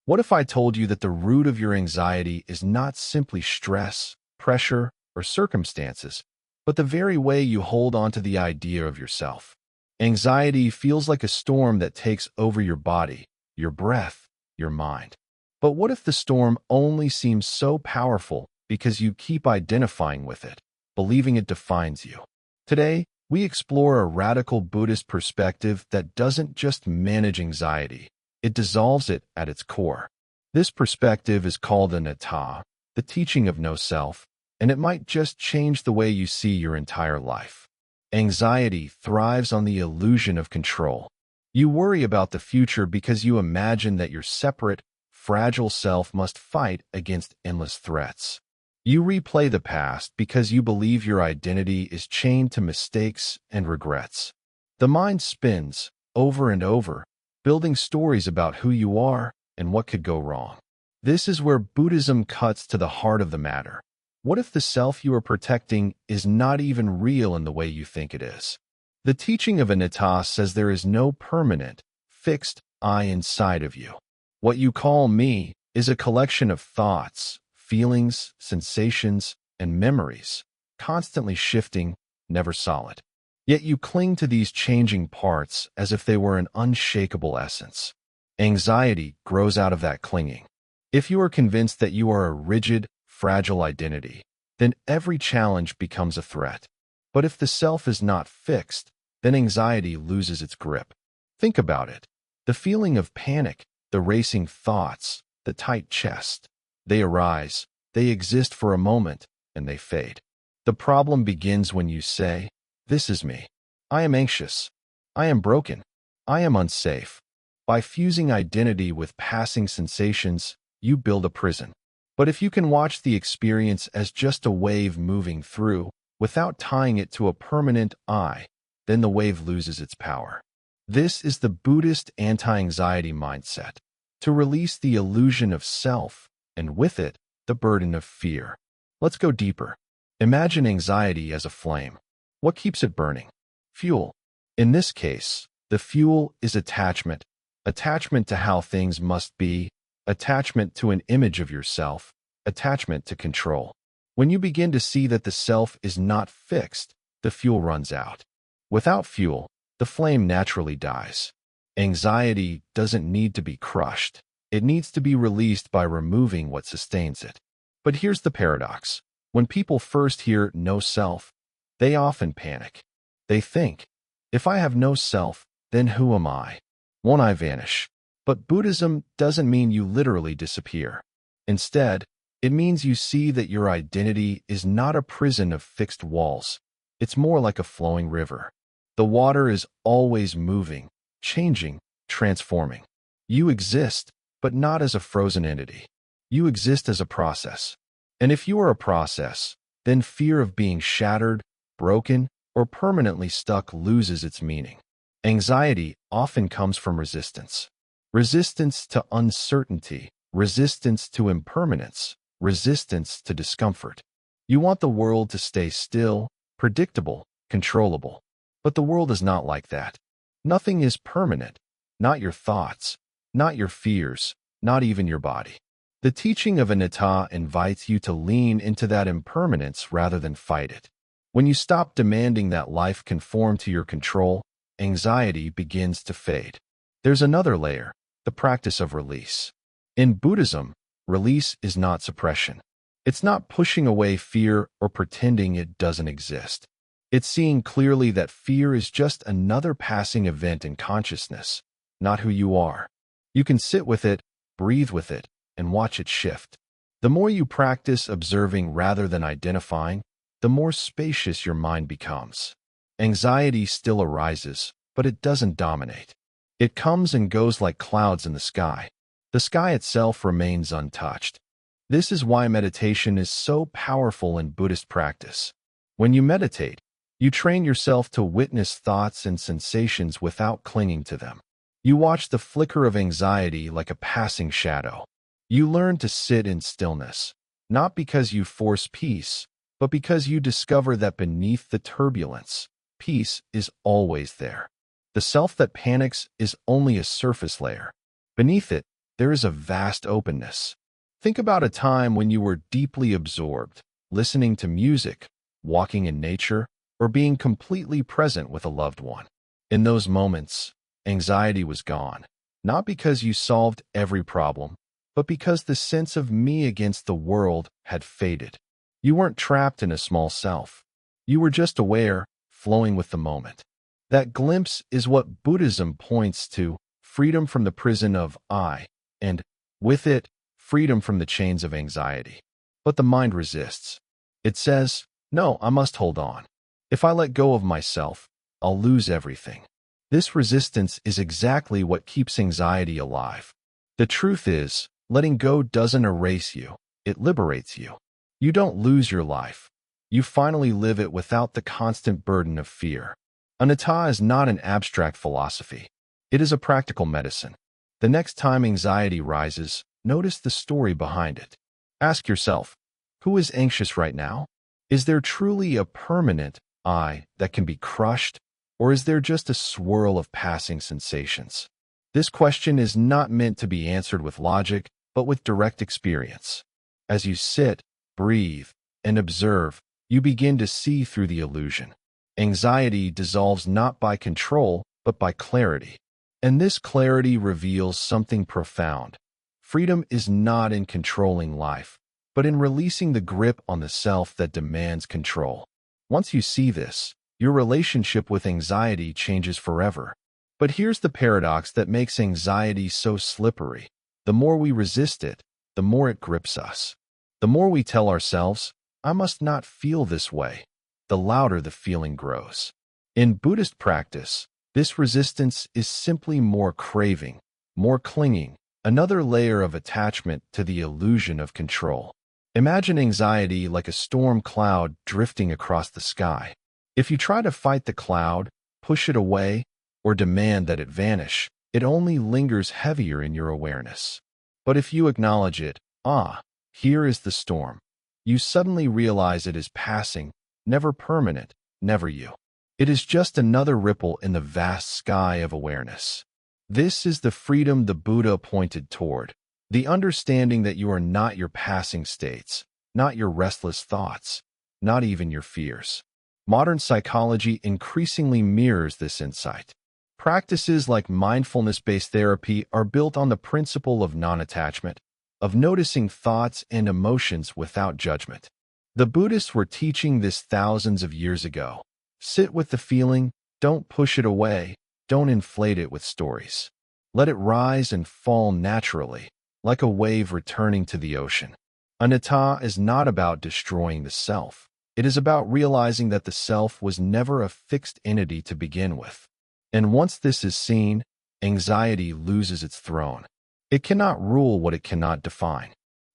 What if I told you that the root of your anxiety is not simply stress, pressure, or circumstances, but the very way you hold on to the idea of yourself? Anxiety feels like a storm that takes over your body, your breath, your mind. But what if the storm only seems so powerful because you keep identifying with it, believing it defines you? Today, we explore a radical Buddhist perspective that doesn't just manage anxiety, it dissolves it at its core. This perspective is called anatta, the teaching of no self, and it might just change the way you see your entire life. Anxiety thrives on the illusion of control. You worry about the future because you imagine that your separate, fragile self must fight against endless threats. You replay the past because you believe your identity is chained to mistakes and regrets. The mind spins, over and over, building stories about who you are and what could go wrong. This is where Buddhism cuts to the heart of the matter. What if the self you are protecting is not even real in the way you think it is? The teaching of anatta says there is no permanent, fixed I inside of you. What you call me is a collection of thoughts, feelings, sensations, and memories, constantly shifting, never solid. Yet you cling to these changing parts as if they were an unshakable essence. Anxiety grows out of that clinging. If you are convinced that you are a rigid, fragile identity, then every challenge becomes a threat. But if the self is not fixed, then anxiety loses its grip. Think about it. The feeling of panic, the racing thoughts, the tight chest. They arise, they exist for a moment, and they fade. The problem begins when you say, "This is me. I am anxious. I am broken. I am unsafe." By fusing identity with passing sensations, you build a prison. But if you can watch the experience as just a wave moving through, without tying it to a permanent I, then the wave loses its power. This is the Buddhist anti-anxiety mindset, to release the illusion of self, and with it, the burden of fear. Let's go deeper. Imagine anxiety as a flame. What keeps it burning? Fuel. In this case, the fuel is attachment. Attachment to how things must be, attachment to an image of yourself, attachment to control. When you begin to see that the self is not fixed, the fuel runs out. Without fuel, the flame naturally dies. Anxiety doesn't need to be crushed. It needs to be released by removing what sustains it. But here's the paradox. When people first hear no self, they often panic. They think, if I have no self, then who am I? Won't I vanish? But Buddhism doesn't mean you literally disappear. Instead, it means you see that your identity is not a prison of fixed walls. It's more like a flowing river. The water is always moving, changing, transforming. You exist, but not as a frozen entity. You exist as a process. And if you are a process, then fear of being shattered, broken, or permanently stuck loses its meaning. Anxiety often comes from resistance. Resistance to uncertainty, resistance to impermanence, resistance to discomfort. You want the world to stay still, predictable, controllable. But the world is not like that. Nothing is permanent, not your thoughts, not your fears, not even your body. The teaching of anatta invites you to lean into that impermanence rather than fight it. When you stop demanding that life conform to your control, anxiety begins to fade. There's another layer, the practice of release. In Buddhism, release is not suppression. It's not pushing away fear or pretending it doesn't exist. It's seeing clearly that fear is just another passing event in consciousness, not who you are. You can sit with it, breathe with it, and watch it shift. The more you practice observing rather than identifying, the more spacious your mind becomes. Anxiety still arises, but it doesn't dominate. It comes and goes like clouds in the sky. The sky itself remains untouched. This is why meditation is so powerful in Buddhist practice. When you meditate, you train yourself to witness thoughts and sensations without clinging to them. You watch the flicker of anxiety like a passing shadow. You learn to sit in stillness, not because you force peace, but because you discover that beneath the turbulence, peace is always there. The self that panics is only a surface layer. Beneath it, there is a vast openness. Think about a time when you were deeply absorbed, listening to music, walking in nature, or being completely present with a loved one. In those moments, anxiety was gone, not because you solved every problem, but because the sense of me against the world had faded. You weren't trapped in a small self. You were just aware, flowing with the moment. That glimpse is what Buddhism points to: freedom from the prison of I, and, with it, freedom from the chains of anxiety. But the mind resists. It says, no, I must hold on. If I let go of myself, I'll lose everything. This resistance is exactly what keeps anxiety alive. The truth is, letting go doesn't erase you, it liberates you. You don't lose your life. You finally live it without the constant burden of fear. Anatta is not an abstract philosophy. It is a practical medicine. The next time anxiety rises, notice the story behind it. Ask yourself, who is anxious right now? Is there truly a permanent I that can be crushed, or is there just a swirl of passing sensations? This question is not meant to be answered with logic, but with direct experience. As you sit, breathe, and observe, you begin to see through the illusion. Anxiety dissolves not by control, but by clarity. And this clarity reveals something profound. Freedom is not in controlling life, but in releasing the grip on the self that demands control. Once you see this, your relationship with anxiety changes forever. But here's the paradox that makes anxiety so slippery. The more we resist it, the more it grips us. The more we tell ourselves, I must not feel this way, the louder the feeling grows. In Buddhist practice, this resistance is simply more craving, more clinging, another layer of attachment to the illusion of control. Imagine anxiety like a storm cloud drifting across the sky. If you try to fight the cloud, push it away, or demand that it vanish, it only lingers heavier in your awareness. But if you acknowledge it, here is the storm, you suddenly realize it is passing, never permanent, never you. It is just another ripple in the vast sky of awareness. This is the freedom the Buddha pointed toward, the understanding that you are not your passing states, not your restless thoughts, not even your fears. Modern psychology increasingly mirrors this insight. Practices like mindfulness-based therapy are built on the principle of non-attachment, of noticing thoughts and emotions without judgment. The Buddhists were teaching this thousands of years ago. Sit with the feeling, don't push it away, don't inflate it with stories. Let it rise and fall naturally, like a wave returning to the ocean. Anatta is not about destroying the self. It is about realizing that the self was never a fixed entity to begin with. And once this is seen, anxiety loses its throne. It cannot rule what it cannot define.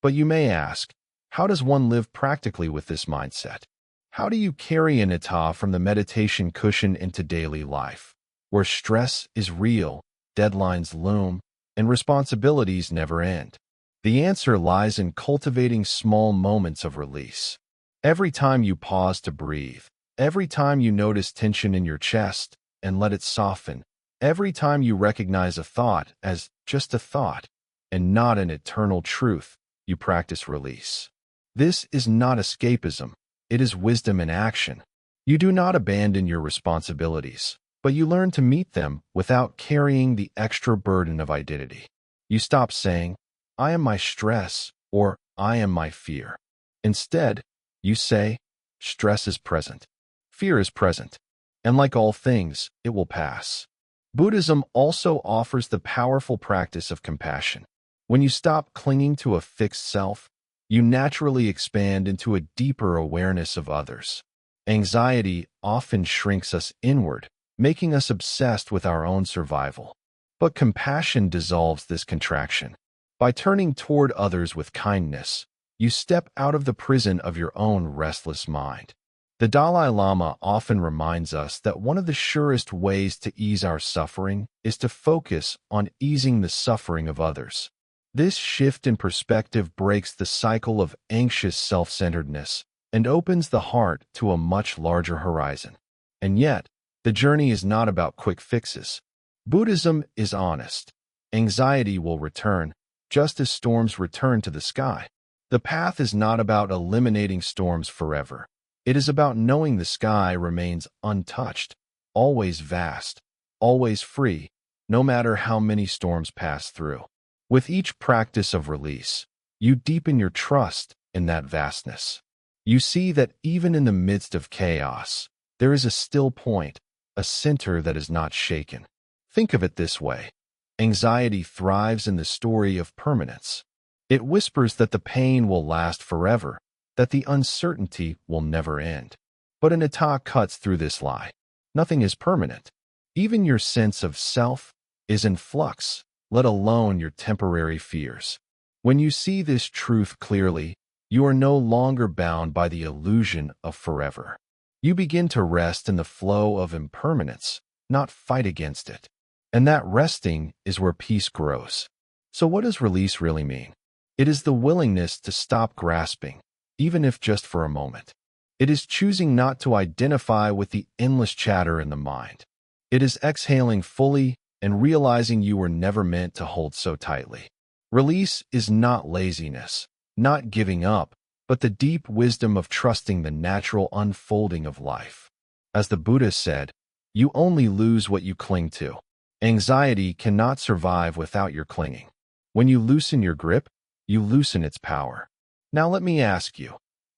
But you may ask, how does one live practically with this mindset? How do you carry anatta from the meditation cushion into daily life, where stress is real, deadlines loom, and responsibilities never end? The answer lies in cultivating small moments of release. Every time you pause to breathe, every time you notice tension in your chest and let it soften, every time you recognize a thought as just a thought and not an eternal truth, you practice release. This is not escapism. It is wisdom in action. You do not abandon your responsibilities, but you learn to meet them without carrying the extra burden of identity. You stop saying, I am my stress, or I am my fear. Instead, you say, stress is present, fear is present, and like all things, it will pass. Buddhism also offers the powerful practice of compassion. When you stop clinging to a fixed self, you naturally expand into a deeper awareness of others. Anxiety often shrinks us inward, making us obsessed with our own survival. But compassion dissolves this contraction. By turning toward others with kindness, you step out of the prison of your own restless mind. The Dalai Lama often reminds us that one of the surest ways to ease our suffering is to focus on easing the suffering of others. This shift in perspective breaks the cycle of anxious self-centeredness and opens the heart to a much larger horizon. And yet, the journey is not about quick fixes. Buddhism is honest. Anxiety will return, just as storms return to the sky. The path is not about eliminating storms forever. It is about knowing the sky remains untouched, always vast, always free, no matter how many storms pass through. With each practice of release, you deepen your trust in that vastness. You see that even in the midst of chaos, there is a still point, a center that is not shaken. Think of it this way. Anxiety thrives in the story of permanence. It whispers that the pain will last forever, that the uncertainty will never end. But Anatta cuts through this lie. Nothing is permanent. Even your sense of self is in flux, let alone your temporary fears. When you see this truth clearly, you are no longer bound by the illusion of forever. You begin to rest in the flow of impermanence, not fight against it. And that resting is where peace grows. So what does release really mean? It is the willingness to stop grasping, even if just for a moment. It is choosing not to identify with the endless chatter in the mind. It is exhaling fully and realizing you were never meant to hold so tightly. Release is not laziness, not giving up, but the deep wisdom of trusting the natural unfolding of life. As the Buddha said, you only lose what you cling to. Anxiety cannot survive without your clinging. When you loosen your grip, you loosen its power. Now let me ask you,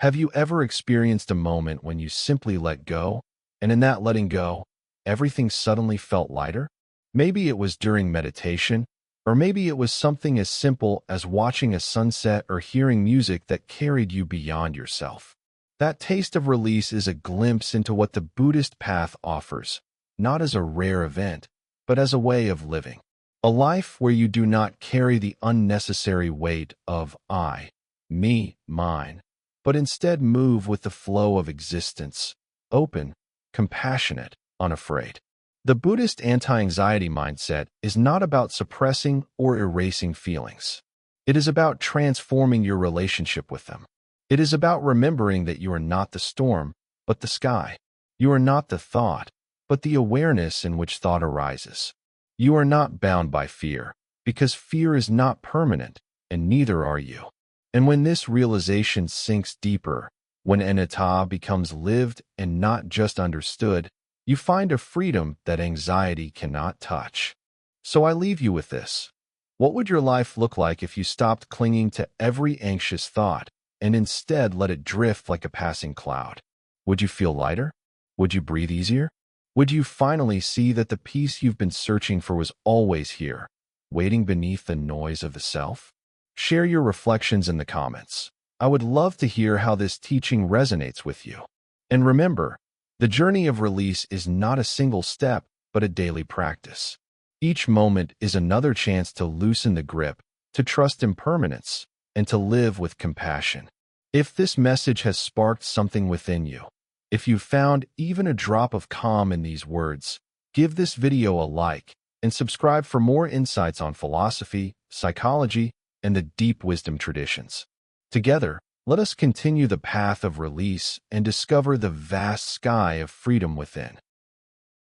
have you ever experienced a moment when you simply let go, and in that letting go, everything suddenly felt lighter? Maybe it was during meditation, or maybe it was something as simple as watching a sunset or hearing music that carried you beyond yourself. That taste of release is a glimpse into what the Buddhist path offers, not as a rare event, but as a way of living. A life where you do not carry the unnecessary weight of I, me, mine, but instead move with the flow of existence, open, compassionate, unafraid. The Buddhist anti-anxiety mindset is not about suppressing or erasing feelings. It is about transforming your relationship with them. It is about remembering that you are not the storm, but the sky. You are not the thought, but the awareness in which thought arises. You are not bound by fear, because fear is not permanent, and neither are you. And when this realization sinks deeper, when anatta becomes lived and not just understood, you find a freedom that anxiety cannot touch. So I leave you with this. What would your life look like if you stopped clinging to every anxious thought and instead let it drift like a passing cloud? Would you feel lighter? Would you breathe easier? Would you finally see that the peace you've been searching for was always here, waiting beneath the noise of the self? Share your reflections in the comments. I would love to hear how this teaching resonates with you. And remember, the journey of release is not a single step, but a daily practice. Each moment is another chance to loosen the grip, to trust impermanence, and to live with compassion. If this message has sparked something within you, if you found even a drop of calm in these words, give this video a like and subscribe for more insights on philosophy, psychology, and the deep wisdom traditions. Together, let us continue the path of release and discover the vast sky of freedom within.